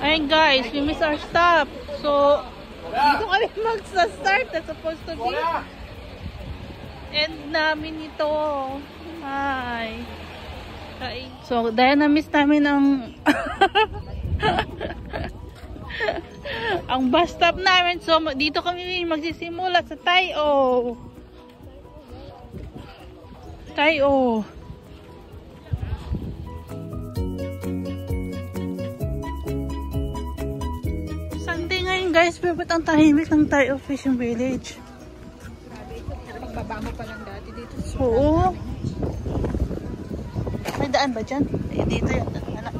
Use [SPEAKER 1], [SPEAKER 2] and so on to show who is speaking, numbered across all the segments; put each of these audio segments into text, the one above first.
[SPEAKER 1] Ayun guys, we miss our stop. So, dito kami magsa-start. That's supposed to be end namin ito. Hi. So, dahil na-miss namin ang ang bus stop namin. So, dito kami magsisimula sa Tayo. Tayo. Sunday ngayon guys, pero ba't ang tahimik ng Tayo Fishing Village?
[SPEAKER 2] Pagbaba mo pa lang dati dito.
[SPEAKER 1] Oo. May daan ba dyan? Eh, dito yan. Anak.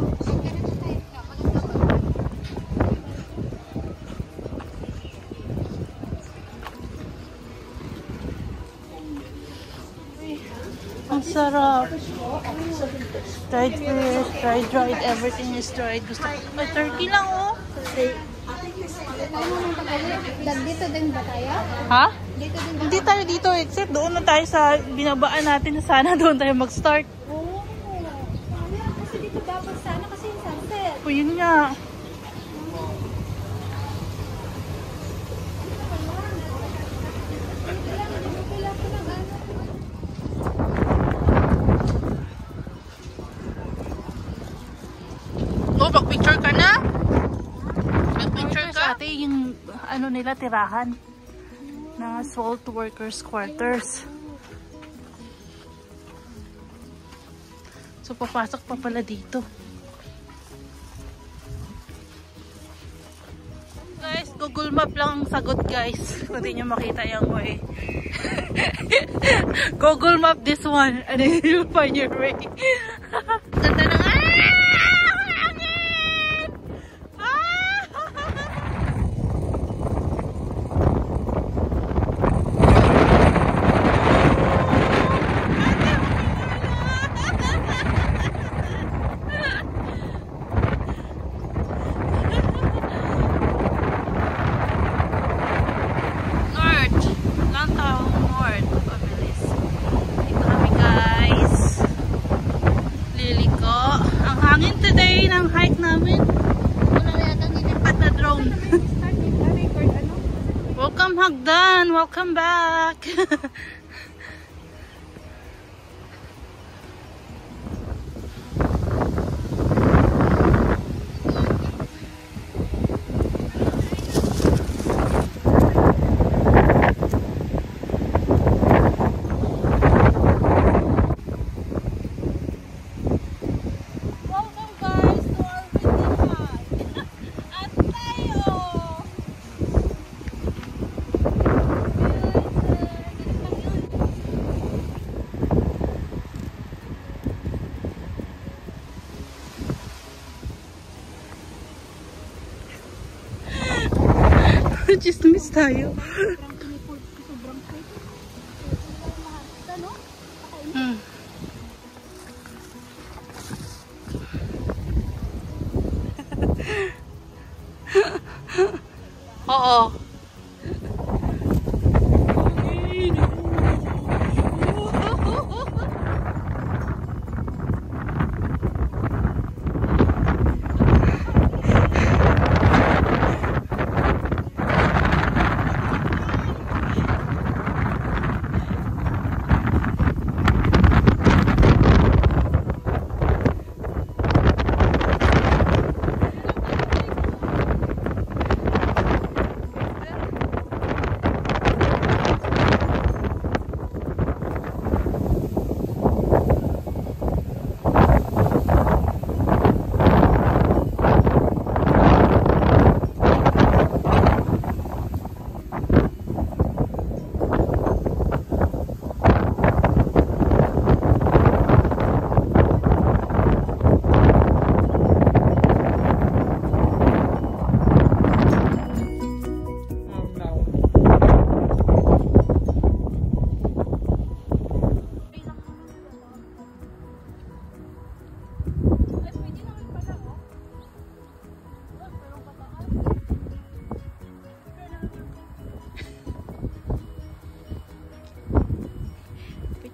[SPEAKER 1] Ang sarap. Dried fish, dried, everything is dried. Gusto ko. May turkey lang oh.
[SPEAKER 2] Dito din ba tayo?
[SPEAKER 1] Ha?
[SPEAKER 2] Dito din ba?
[SPEAKER 1] Hindi tayo dito except doon na tayo sa binabaan natin na sana doon tayo mag-start.
[SPEAKER 2] Oo. Kasi dito dapat sana kasi yung sunset.
[SPEAKER 1] O yun nga. Oh, mag-picture ka na? Mag-picture ka? Ate, yung ano nila, tirahan na salt workers quarters. So, papasok pa pala dito. Guys, Google Map lang ang sagot guys. Kung di nyo makita yung way. Google Map this one and then you'll find your way. Ganda na nga! Welcome Hagdan! Welcome back! Just miss tayo. Oo.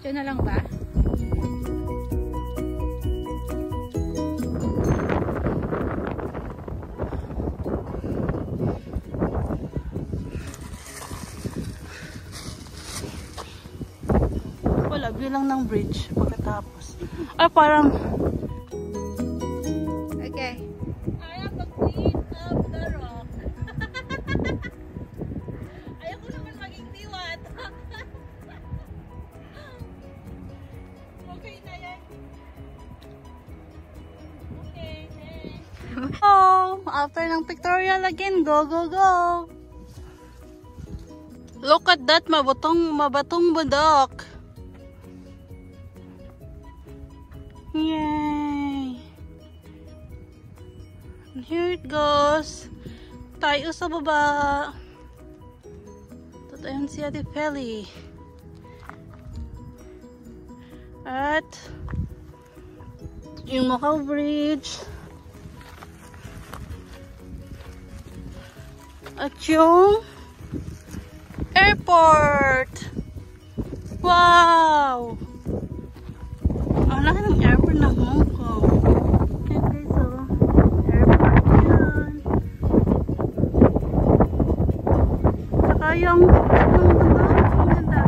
[SPEAKER 1] Ito na lang ba? Wala, view lang ng bridge pagkatapos. Ah, parang...
[SPEAKER 2] Okay.
[SPEAKER 1] I am the queen of the rock. Ayoko naman maging diwat. Okay na yan. Okay, next. Oh, after ng pictorial again, go, go, go. Look at that, mabatong bundok. Yay! And here it goes. Tayo sa baba. Tatayon si Ate Feli. At yung Macau Bridge. At yung airport. Wow! Ang laki ng airport ng Hong Kong. Okay, so airport yan. Saka yung bundok. Ang ganda.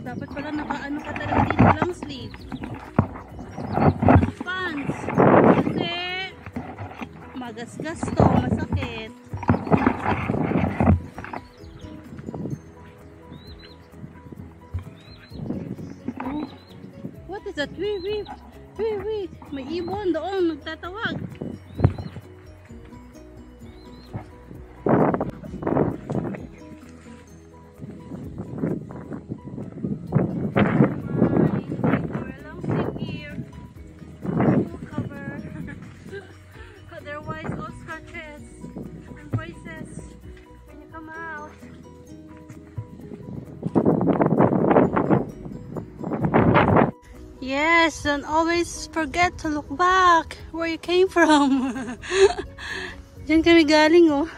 [SPEAKER 1] Dapat pala naka-ano ka talaga dito lang sleeve. Pants. Kasi magasgas to, masakit. Oh, what is that? Wait. May ibon doon, nagtatawag. Yes, don't always forget to look back where you came from. Diyan kami galing, oh.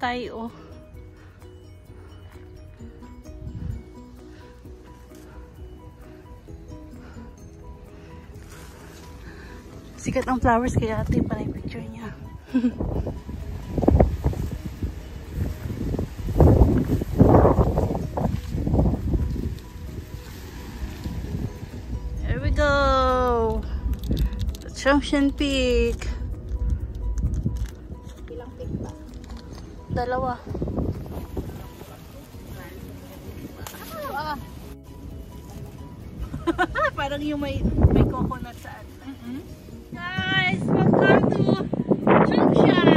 [SPEAKER 1] Tayo, oh. Sikat ang flowers kaya ate pa na yung picture niya. Go! Assumption Peak.
[SPEAKER 2] Ilang peak ba?
[SPEAKER 1] 2. Parang yung may coconut sa ano. Guys, welcome to Zhongshan.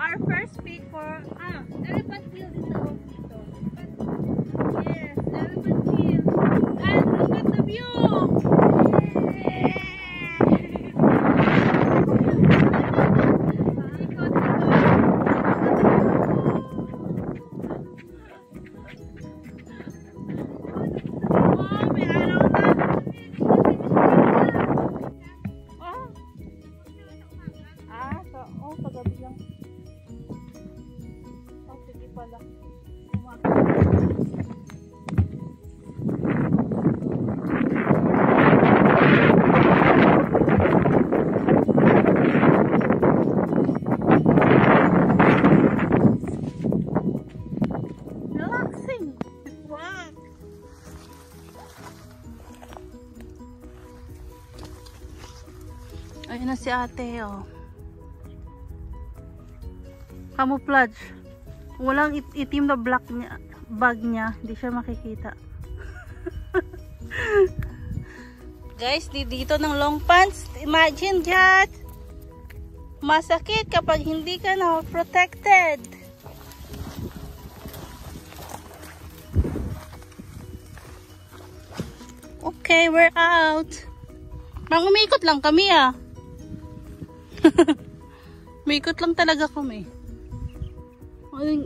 [SPEAKER 1] Our first peak for Elephant Hill dito. Yes, Elephant Hill. And look at the view. Pagabi lang. Oh, sige pala. Relaxing. si ate, oh. Camouflage. Walang itim na black niya, bag niya. Hindi siya makikita. Guys, dito ng long pants. Imagine that. Masakit kapag hindi ka na protected. Okay, we're out. Parang umikot lang kami, ah. Umikot lang talaga kami.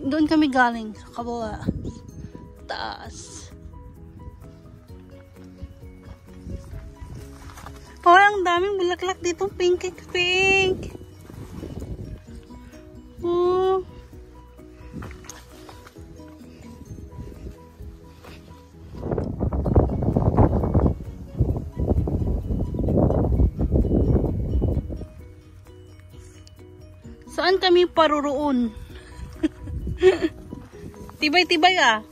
[SPEAKER 1] Doon kami galing sa kabila. Taas. Parang daming bulaklak dito. Pink. Oh. Saan kami paruroon? Tibay-tibay, ah.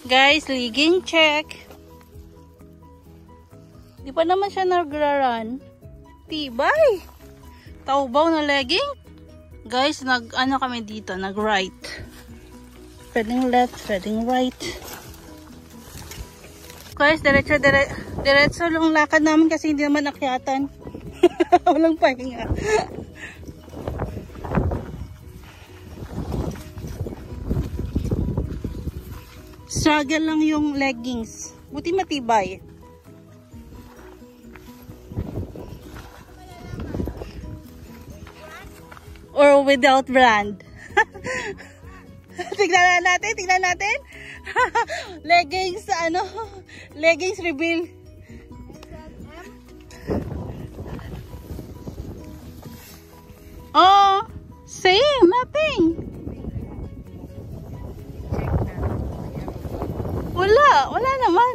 [SPEAKER 1] Guys, legging check. Di pa naman siya nagraran. Tibay. Taubaw na legging. Guys, ano kami dito, nag-right. Pwedeng left, pwedeng right. Guys, diretso lang lakad namin kasi hindi naman akyatan. Walang pahinga. Struggle lang yung leggings. Buti matibay. Or without brand. Tignan natin. Leggings, leggings reveal. Oh, same, nothing. Wala naman.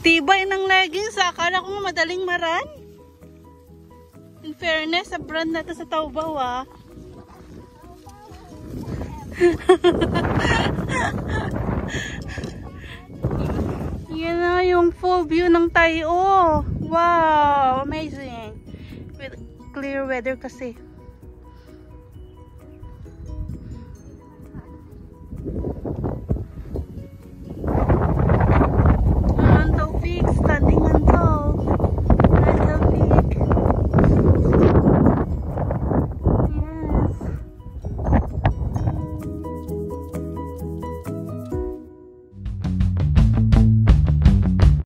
[SPEAKER 1] Tibay ng leggings, akala ko madaling maran. In fairness, sa brand na to sa Taobao, ah. Yan na yung full view ng Tayo. Wow, amazing. With clear weather kasi.